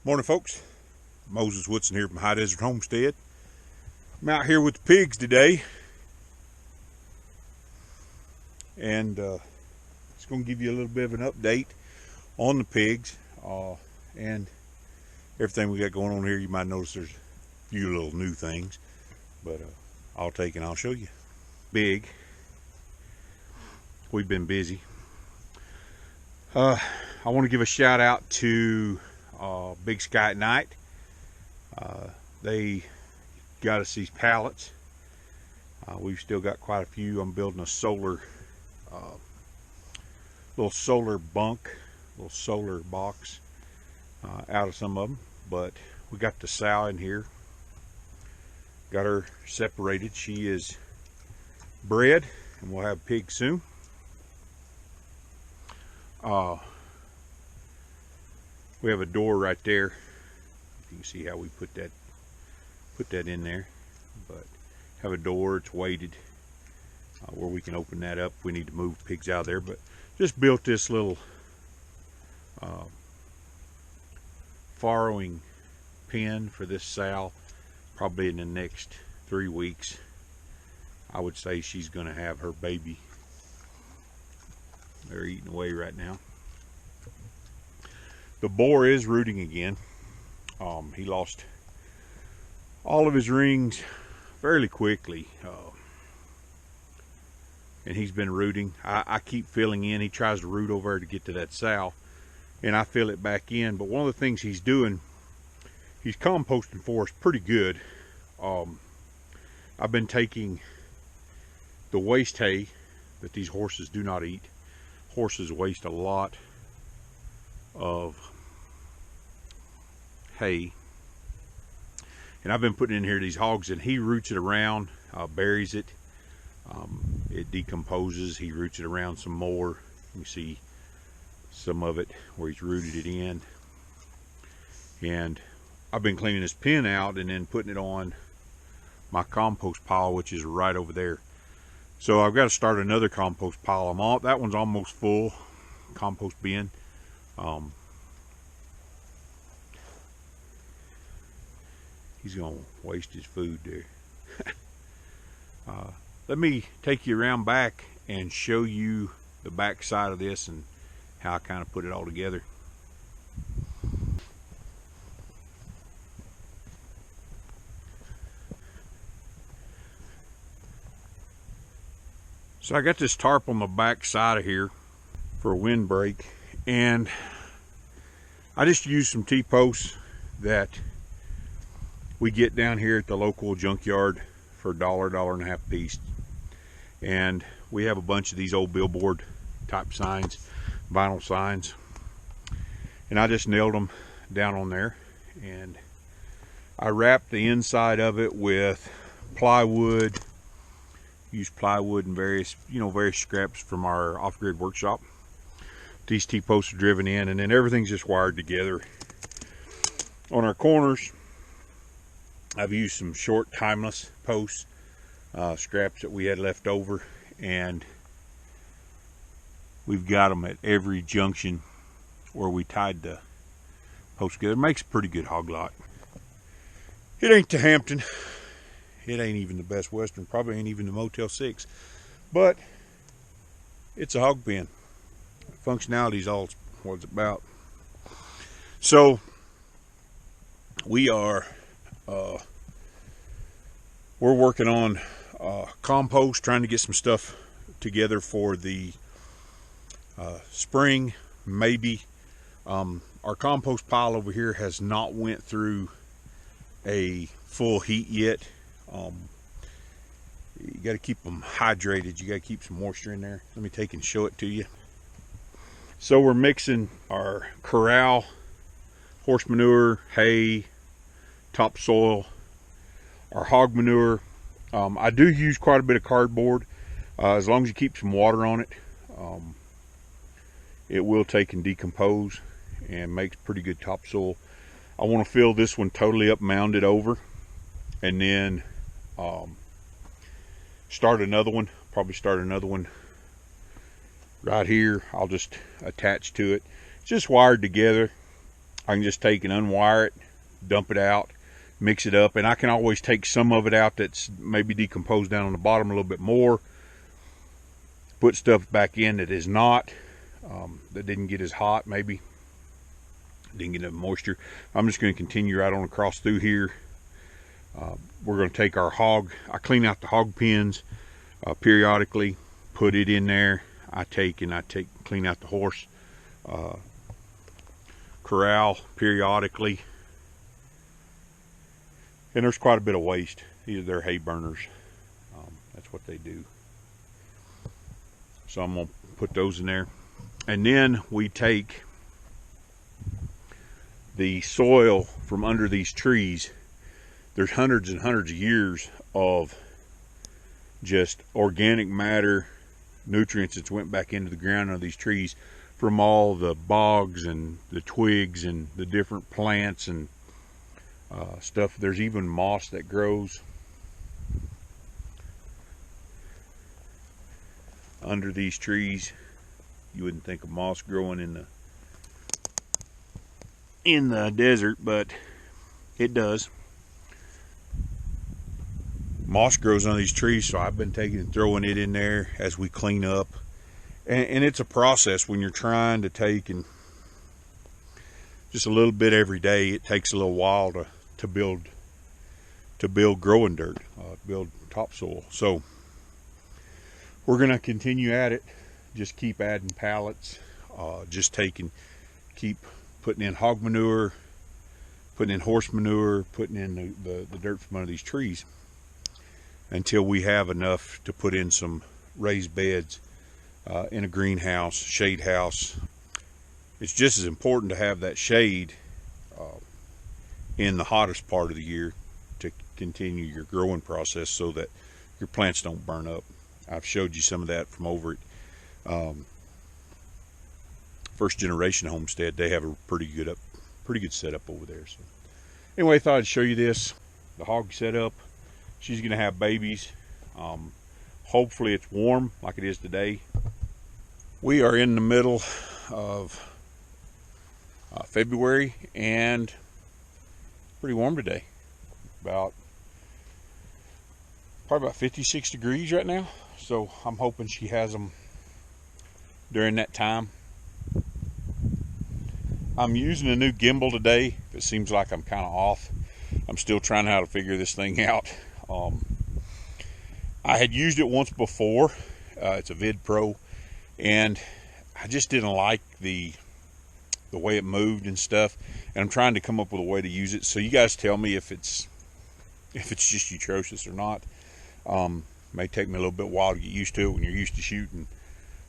Morning, folks. Moses Woodson here from High Desert Homestead. I'm out here with the pigs today, and just going to give you a little bit of an update on the pigs and everything we got going on here. You might notice there's a few little new things, but I'll take and I'll show you. Big. We've been busy. I want to give a shout out to Big Sky at Night. They got us these pallets. We've still got quite a few. I'm building a solar little solar bunk, little solar box out of some of them, but we got the sow in here, got her separated. She is bred and we'll have pigs soon. We have a door right there. You can see how we put that in there, but have a door. It's weighted where we can open that up if we need to move pigs out of there. But just built this little farrowing pen for this sow. Probably in the next 3 weeks, I would say she's going to have her baby. They're eating away right now. The boar is rooting again. He lost all of his rings fairly quickly, and he's been rooting. I keep filling in. He tries to root over there to get to that sow, and I fill it back in. But one of the things he's doing, he's composting for us pretty good. I've been taking the waste hay that these horses do not eat. Horses waste a lot of hay, and I've been putting in here these hogs, and he roots it around, buries it. It decomposes. He roots it around some more. You can see some of it where he's rooted it in. And I've been cleaning this pen out and then putting it on my compost pile, which is right over there. So I've got to start another compost pile. That one's almost full, compost bin. He's gonna waste his food there. Let me take you around back and show you the back side of this and how I kind of put it all together. So I got this tarp on the back side of here for a windbreak, and I just used some T-posts that we get down here at the local junkyard for $1, $1.50 a piece. And we have a bunch of these old billboard type signs, vinyl signs, and I just nailed them down on there, and I wrapped the inside of it with plywood. Use plywood and various scraps from our off-grid workshop. These T-posts are driven in, and then everything's just wired together. On our corners, I've used some short timeless posts, scraps that we had left over, and we've got them at every junction where we tied the posts together. It makes a pretty good hog lot. It ain't the Hampton. It ain't even the Best Western. Probably ain't even the Motel 6. But it's a hog pen. Functionality is all what it's about. So we are we're working on compost, trying to get some stuff together for the spring, maybe. Our compost pile over here has not went through a full heat yet. You got to keep them hydrated. You got to keep some moisture in there. Let me take and show it to you. So we're mixing our corral, horse manure, hay, topsoil, our hog manure. I do use quite a bit of cardboard. As long as you keep some water on it, it will take and decompose and makes pretty good topsoil. I want to fill this one totally up, mound it over, and then start another one. Probably start another one right here. I'll just attach to it. It's just wired together. I can just take and unwire it, dump it out, mix it up, and I can always take some of it out that's maybe decomposed down on the bottom a little bit more, put stuff back in that is not, that didn't get as hot, maybe didn't get enough moisture. I'm just going to continue right on across through here. We're going to take our hog, I clean out the hog pens periodically, put it in there. I clean out the horse corral periodically. And there's quite a bit of waste. They're hay burners. That's what they do. So I'm going to put those in there. And then we take the soil from under these trees. There's hundreds and hundreds of years of just organic matter, nutrients that's went back into the ground of these trees from all the bogs and the twigs and the different plants and stuff. There's even moss that grows under these trees. You wouldn't think of moss growing in the desert, but it does. Moss grows on these trees, so I've been taking and throwing it in there as we clean up. And it's a process when you're trying to take and just a little bit every day. It takes a little while to build growing dirt, build topsoil. So we're going to continue at it. Just keep adding pallets. Keep putting in hog manure, putting in horse manure, putting in the dirt from under these trees, until we have enough to put in some raised beds in a greenhouse, shade house. It's just as important to have that shade in the hottest part of the year to continue your growing process so that your plants don't burn up. I've showed you some of that from over at First Generation Homestead. They have a pretty good setup over there. So anyway, I thought I'd show you this, the hog setup. She's going to have babies. Hopefully it's warm like it is today. We are in the middle of February and pretty warm today. Probably about 56 degrees right now. So I'm hoping she has them during that time. I'm using a new gimbal today. If it seems like I'm kind of off, I'm still trying how to figure this thing out. I had used it once before. It's a Vid Pro, and I just didn't like the way it moved and stuff. And I'm trying to come up with a way to use it. So you guys tell me if it's just atrocious or not. May take me a little bit while to get used to it. When you're used to shooting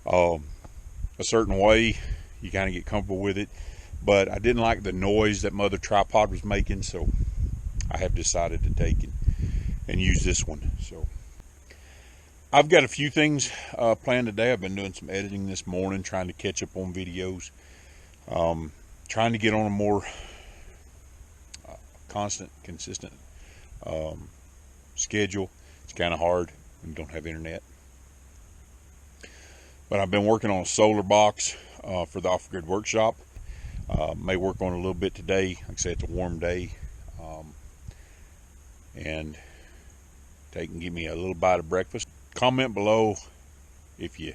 a certain way, you kind of get comfortable with it. But I didn't like the noise that my other tripod was making, so I have decided to take and use this one. So I've got a few things planned today. I've been doing some editing this morning, trying to catch up on videos, trying to get on a more consistent schedule. It's kind of hard when you don't have internet. But I've been working on a solar box for the off-grid workshop. May work on it a little bit today. Like I said, it's a warm day. And take and give me a little bite of breakfast. Comment below if you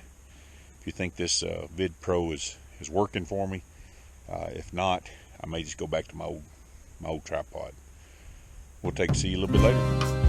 think this Vid Pro is working for me. If not, I may just go back to my old tripod. We'll see you a little bit later.